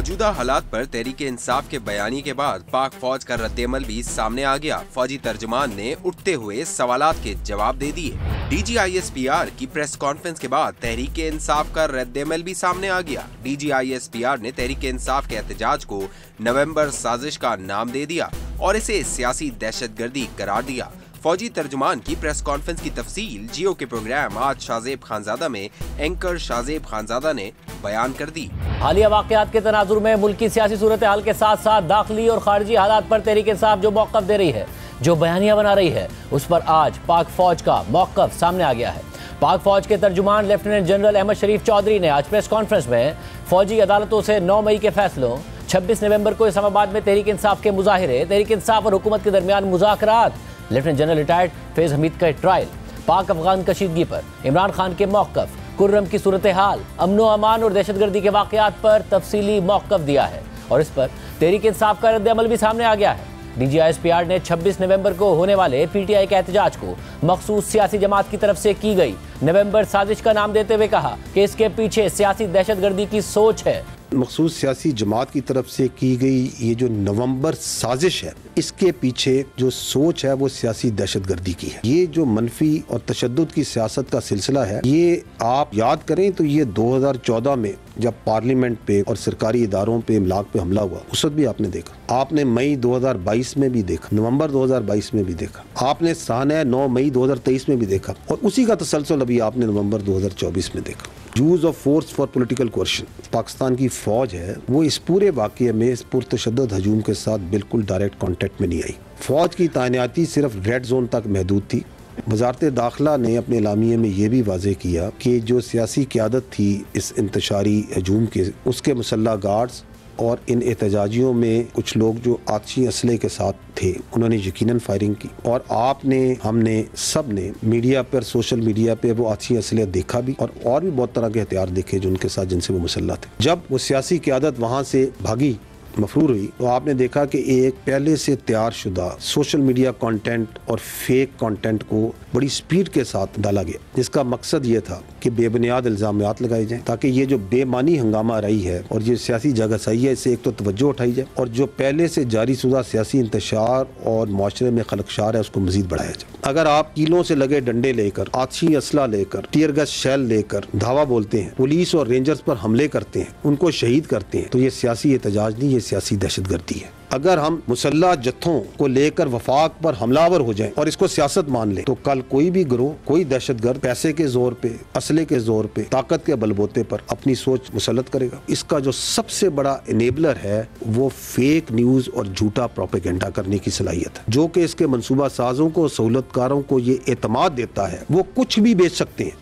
मौजूदा हालात पर तहरीक इंसाफ के बयानी के बाद पाक फौज का रद्देअमल भी सामने आ गया। फौजी तर्जुमान ने उठते हुए सवालात के जवाब दे दिए। DGISPR की प्रेस कॉन्फ्रेंस के बाद तहरीक इंसाफ का रद्देअमल भी सामने आ गया। DGISPR ने तहरीक इंसाफ के एहतजाज को नवंबर साजिश का नाम दे दिया और इसे सियासी दहशतगर्दी करार दिया। फौजी तर्जुमान की प्रेस कॉन्फ्रेंस की तफसील जियो के प्रोग्राम आज शाहजेब खानजादा में एंकर शाहजेब खानजादा ने बयान कर दी। हालिया वाक़यात के तनाजुर में मुल्की सियासी सूरत हाल के साथ साथ दाखिली और खारजी हालात पर तहरीक इंसाफ जो मौक़िफ़ दे रही है, जो बयानियां बना रही है, उस पर आज पाक फौज का मौक़िफ़ सामने आ गया है। पाक फौज के तर्जुमान लेफ्टिनेंट जनरल अहमद शरीफ चौधरी ने आज प्रेस कॉन्फ्रेंस में फौजी अदालतों से 9 मई के फैसलों, 26 नवंबर को इस्लामाबाद में तहरीक इंसाफ के मुजाहिरे, तहरीक इंसाफ और हुकूमत के दरमियान मुज़ाकरात, लेफ्टिनेंट जनरल रिटायर्ड फैज़ हमीद का ट्रायल, पाक अफगान कशीदगी पर इमरान खान के मौक़िफ़, कुर्रम की सूरत हाल, अमनो अमान और दहशतगर्दी के वाक़यात पर तफसीली मौक़िफ़ दिया है और इस पर तहरीक इंसाफ का रद्द-ए-अमल भी सामने आ गया है। DGISPR ने 26 नवंबर को होने वाले PTI के एहतजाज को मखसूस सियासी जमात की तरफ से की गई नवंबर साजिश का नाम देते हुए कहा कि इसके पीछे सियासी दहशतगर्दी की सोच है। मखसूस सियासी जमात की तरफ से की गई ये जो नवंबर साजिश है, इसके पीछे जो सोच है वो सियासी दहशतगर्दी की है। ये जो मनफी और तशद्दुद की सियासत का सिलसिला है, ये आप याद करें तो ये 2014 में जब पार्लियामेंट पे और सरकारी इदारों पे इमलाक पे हमला हुआ, उस वक्त भी आपने देखा। आपने मई 2022 में भी देखा, नवंबर 2022 में भी देखा, आपने साने 9 मई 2023 में भी देखा और उसी का तसलसल अभी आपने नवंबर 2024 में देखा। Use of force for political coercion. Pakistan की फौज है वो इस पूरे वाक़ये में इस पुरतशद्दुद हजूम के साथ बिल्कुल डायरेक्ट कॉन्टेक्ट में नहीं आई। फौज की तैनाती सिर्फ रेड जोन तक महदूद थी। वज़ारत दाखिला ने अपने एलामिये में ये भी वाज़ेह किया कि जो सियासी क़यादत थी इस इंतशारी हजूम के, उसके मुसल्लह गार्ड्स और इन एहतजाजियों में कुछ लोग जो आतिशी असले के साथ थे, उन्होंने यकीनन फायरिंग की और आपने, हमने, सब ने मीडिया पर, सोशल मीडिया पे वो आतिशी असले देखा भी और भी बहुत तरह के हथियार देखे जो उनके साथ, जिनसे वो मुसल्लह थे। जब वो सियासी क़यादत वहाँ से भागी, मफरूर हुई, तो आपने देखा कि एक पहले से तैयार शुदा सोशल मीडिया कंटेंट और फेक कंटेंट को बड़ी स्पीड के साथ डाला गया, जिसका मकसद ये था कि बेबुनियाद इल्ज़ामात लगाए जाएं ताकि ये जो बेमानी हंगामा रही है और ये सियासी जगहसाई है, इससे एक तो तवज्जो उठाई जाए और जो पहले से जारी शुदा सियासी इंतशार और माशरे में खलकशार है उसको मजीद बढ़ाया जाए। अगर आप कीलों से लगे डंडे लेकर, आतिशी असला लेकर, टीयर गैस शेल लेकर धावा बोलते हैं, पुलिस और रेंजर्स पर हमले करते हैं, उनको शहीद करते हैं, तो ये सियासी एहतजाज नहीं, ये सियासी दहशतगर्दी है। अगर हम मुसल्लह जत्थों को लेकर वफाक पर हमलावर हो जाएं और इसको सियासत मान लें, तो कल कोई भी गिरोह, कोई दहशतगर्द पैसे के जोर पे, असले के जोर पे, ताकत के बलबूते पर अपनी सोच मुसल्लत करेगा। इसका जो सबसे बड़ा इनेबलर है वो फेक न्यूज और झूठा प्रोपेगेंडा करने की सलाहियत है, जो कि इसके मंसूबा साजों को, सहूलतकारों को ये एतमाद देता है वो कुछ भी बेच सकते हैं।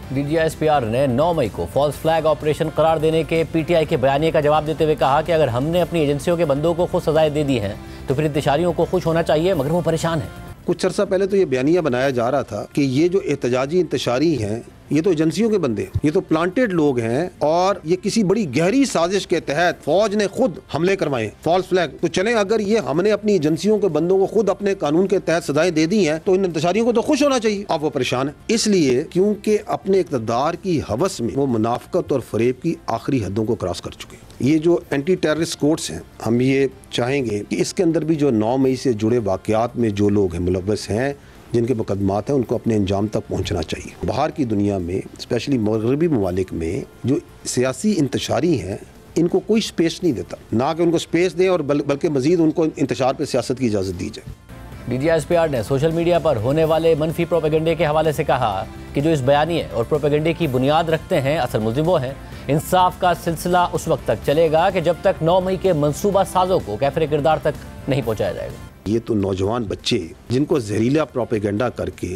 DGISPR ने 9 मई को फॉल्स फ्लैग ऑपरेशन करार देने के PTI के बयानिए का जवाब देते हुए कहा कि अगर हमने अपनी एजेंसियों के बंदों को खुद सजाएं दे दी हैं तो फिर इंतशारियों को खुश होना चाहिए, मगर वो परेशान है। कुछ अर्सा पहले तो ये बयानिया बनाया जा रहा था कि ये जो एहतजाजी इंतशारी हैं ये तो एजेंसियों के बंदे, ये तो प्लांटेड लोग हैं और ये किसी बड़ी गहरी साजिश के तहत फौज ने खुद हमले करवाए, फॉल्स फ्लैग। तो चलें, अगर ये हमने अपनी एजेंसियों के बंदों को खुद अपने कानून के तहत सजाएं दे दी हैं तो इन इंतशारियों को तो खुश होना चाहिए। अब वो परेशान है, इसलिए क्योंकि अपने इक़्तिदार की हवस में वो मुनाफकत और फरेब की आखिरी हदों को क्रॉस कर चुके हैं। ये जो एंटी टेररिस्ट कोर्ट्स हैं, हम ये चाहेंगे कि इसके अंदर भी जो 9 मई से जुड़े वाक़यात में जो लोग हैं, मुलव्वस हैं, जिनके मुकदमात हैं, उनको अपने अंजाम तक पहुंचना चाहिए। बाहर की दुनिया में, स्पेशली मगरबी ममालिक में जो सियासी इंतशारी हैं, इनको कोई स्पेस नहीं देता, ना कि उनको स्पेस दें और बल्कि मजीद उनको इंतशार पर सियासत की इजाज़त दी जाए। DGISPR ने सोशल मीडिया पर होने वाले मनफी प्रोपेगेंडे के हवाले से कहा कि जो इस बयानिए और प्रोपेगेंडे की बुनियाद रखते हैं, असल मुल्ज़िम वो हैं। इंसाफ का सिलसिला उस वक्त तक चलेगा कि जब तक 9 मई के मंसूबा साजों को कैफरे किरदार तक नहीं पहुँचाया जाएगा। ये तो नौजवान बच्चे जिनको जहरीला प्रोपेगेंडा करके,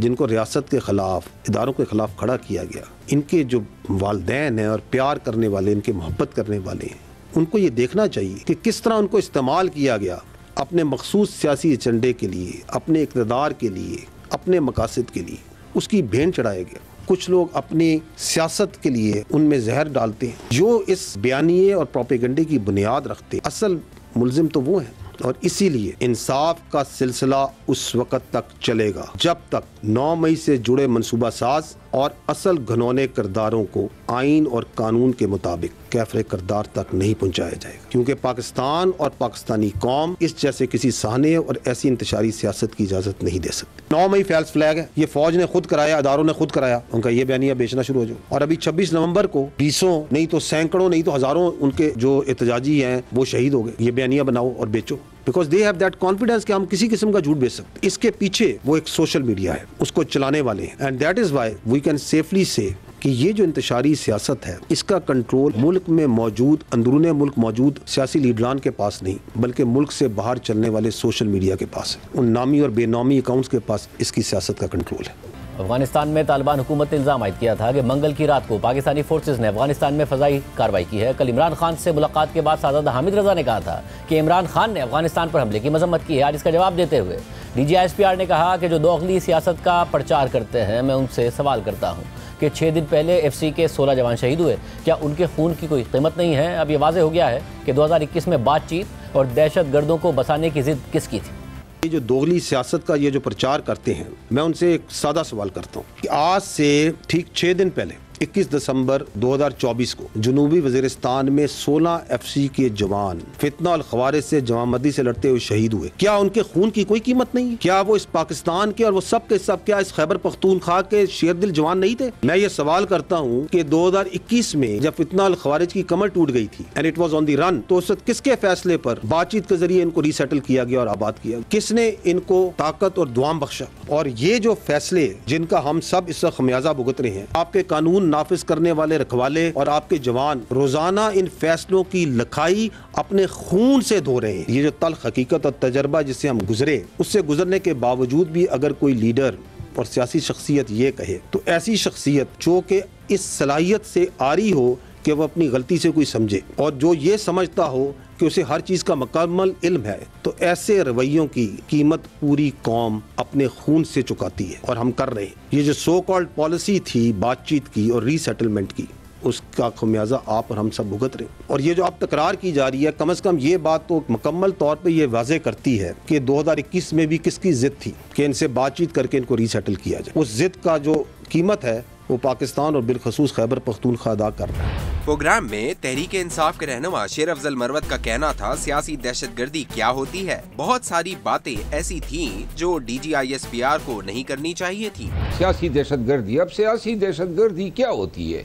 जिनको रियासत के खिलाफ, इदारों के खिलाफ खड़ा किया गया, इनके जो वालिदैन हैं और प्यार करने वाले, इनके मोहब्बत करने वाले हैं, उनको ये देखना चाहिए कि किस तरह उनको इस्तेमाल किया गया अपने मखसूस सियासी एजेंडे के लिए, अपने इक़्तिदार के लिए, अपने मकासद के लिए, उसकी भेंट चढ़ाया गया। कुछ लोग अपनी सियासत के लिए उनमें जहर डालते हैं। जो इस बयानिए और प्रोपेगेंडे की बुनियाद रखते हैं, असल मुल्जिम तो वो हैं और इसीलिए इंसाफ का सिलसिला उस वक़्त तक चलेगा जब तक 9 मई से जुड़े मंसूबा साज اور اصل گھنونے کرداروں کو آئین اور قانون کے مطابق کیفر کردار تک نہیں پہنچایا جائے گا، کیونکہ پاکستان اور پاکستانی قوم اس جیسے کسی سہانے اور ایسی انتشاری سیاست کی اجازت نہیں دے سکتی۔ 9 مئی فیلس فلیگ ہے، یہ فوج نے خود کرایا، اداروں نے خود کرایا، ان کا یہ بیانیہ بیچنا شروع ہو جاؤ۔ اور ابھی 26 نومبر کو 20 نہیں تو سینکڑوں نہیں تو ہزاروں ان کے جو احتجاجی ہیں وہ شہید ہو گئے۔ یہ بیانیہ بناؤ اور بیچو، because they have that confidence کہ ہم کسی قسم کا جھوٹ بیچ سکتے۔ اس کے پیچھے وہ ایک سوشل میڈیا ہے، اس کو چلانے والے ہیں، and that is why we can safely say کہ یہ جو انتشاری سیاست ہے اس کا کنٹرول ملک میں موجود اندرون ملک موجود سیاسی لیڈران کے پاس نہیں، بلکہ ملک سے باہر چلنے والے سوشل میڈیا کے پاس ہے، ان نامی اور بے نامی اکاؤنٹس کے پاس اس کی سیاست کا کنٹرول ہے۔ افغانستان میں طالبان حکومت نے الزام عائد کیا تھا کہ منگل کی رات کو پاکستانی فورسز نے افغانستان میں فضائی کارروائی کی ہے۔ کل عمران خان سے ملاقات کے بعد شہزادہ حامد رضا نے کہا تھا کہ عمران خان نے افغانستان پر حملے کی مذمت کی ہے۔ آج اس کا جواب دیتے ہوئے DGI/SPR نے کہا کہ جو دوغلی سیاست کا پرچار کرتے ہیں، میں ان سے سوال کرتا ہوں کہ 6 دن پہلے FC کے 16 جوان شہید ہوئے، کیا ان کے خون کی کوئی قیمت نہیں ہے؟ اب یہ واضح ہو گیا ہے کہ 2021 میں بات چیت اور دہشت گردوں کو بسانے کی ضد کس کی تھی۔ یہ جو دوغلی سیاست کا یہ جو پرچار کرتے ہیں، میں ان سے ایک سادہ سوال کرتا ہوں کہ آج سے ٹھیک 6 دن پہلے 21 دسمبر 2024 کو جنوبی وزیرستان میں 16 FC کے جوان فتنہ الخوارج سے جمامدی سے لڑتے ہوئے شہید ہوئے۔ کیا ان کے خون کی کوئی قیمت نہیں؟ کیا وہ اس پاکستان کے اور وہ سب کے سب کیا اس خیبر پختونخوا کے شیر دل جوان نہیں تھے؟ میں یہ سوال کرتا ہوں کہ 2021 میں جب فتنہ الخوارج کی کمر ٹوٹ گئی تھی اینڈ اٹ واز آن دی رن، تو اس وقت کس کے فیصلے پر بات چیت کے ذریعے ان کو ری سیٹل کیا گیا اور آباد کیا؟ کس نے ان کو طاقت اور دوام بخشا؟ اور یہ جو فیصلے جن کا ہم سب اس وقت خمیازہ بھگت رہے ہیں، آپ کے قانون نافذ کرنے والے رکھوالے اور آپ کے جوان روزانہ ان فیصلوں کی لکھائی اپنے خون سے دھو رہے ہیں۔ یہ جو تلخ حقیقت اور تجربہ جس سے ہم گزرے، اس سے گزرنے کے باوجود بھی اگر کوئی لیڈر اور سیاسی شخصیت یہ کہے، تو ایسی شخصیت جو کہ اس صلاحیت سے عاری ہو کہ وہ اپنی غلطی سے کوئی سمجھے اور جو یہ سمجھتا ہو کہ اسے ہر چیز کا مکمل علم ہے، تو ایسے رویوں کی قیمت پوری قوم اپنے خون سے چکاتی ہے، اور ہم کر رہے ہیں۔ یہ جو سو کالڈ پالیسی تھی بات چیت کی اور ری سیٹلمنٹ کی، اس کا خمیازہ آپ اور ہم سب بھگت رہے ہیں۔ اور یہ جو اب تکرار کی جا رہی ہے، کم از کم یہ بات تو مکمل طور پہ یہ واضح کرتی ہے کہ 2021 میں بھی کس کی ضد تھی کہ ان سے بات چیت کر کے ان کو ری سیٹل کیا جائے۔ اس ضد کا جو قیمت ہے وہ پاکستان اور بالخصوص خیبر پختونخوا ادا کر رہا ہے۔ پروگرام میں تحریک انصاف کے رہنما شیر افضل مروت کا کہنا تھا سیاسی دہشت گردی کیا ہوتی ہے۔ بہت ساری باتیں ایسی تھیں جو DGI/SPR کو نہیں کرنی چاہیے تھی۔ سیاسی دہشت گردی، اب سیاسی دہشت گردی کیا ہوتی ہے؟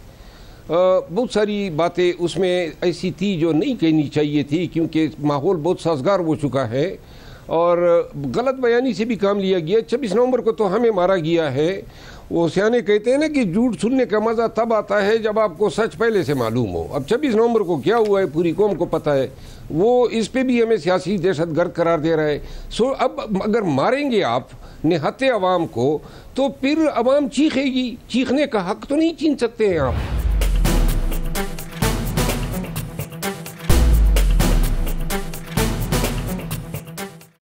بہت ساری باتیں اس میں ایسی تھی جو نہیں کہنی چاہیے تھی، کیونکہ ماحول بہت سازگار ہو چکا ہے اور غلط بیانی سے بھی کام لیا گیا۔ 26 نومبر کو تو ہمیں مارا گیا ہے۔ وہ سیانے کہتے ہیں نا کہ جھوٹ سننے کا مزہ تب آتا ہے جب آپ کو سچ پہلے سے معلوم ہو۔ اب 26 نومبر کو کیا ہوا ہے پوری قوم کو پتہ ہے، وہ اس پہ بھی ہمیں سیاسی دہشت گرد قرار دے رہا ہے۔ اب اگر ماریں گے آپ نہتے عوام کو تو پھر عوام چیخے گی، چیخنے کا حق تو نہیں چھین سکتے ہیں آپ۔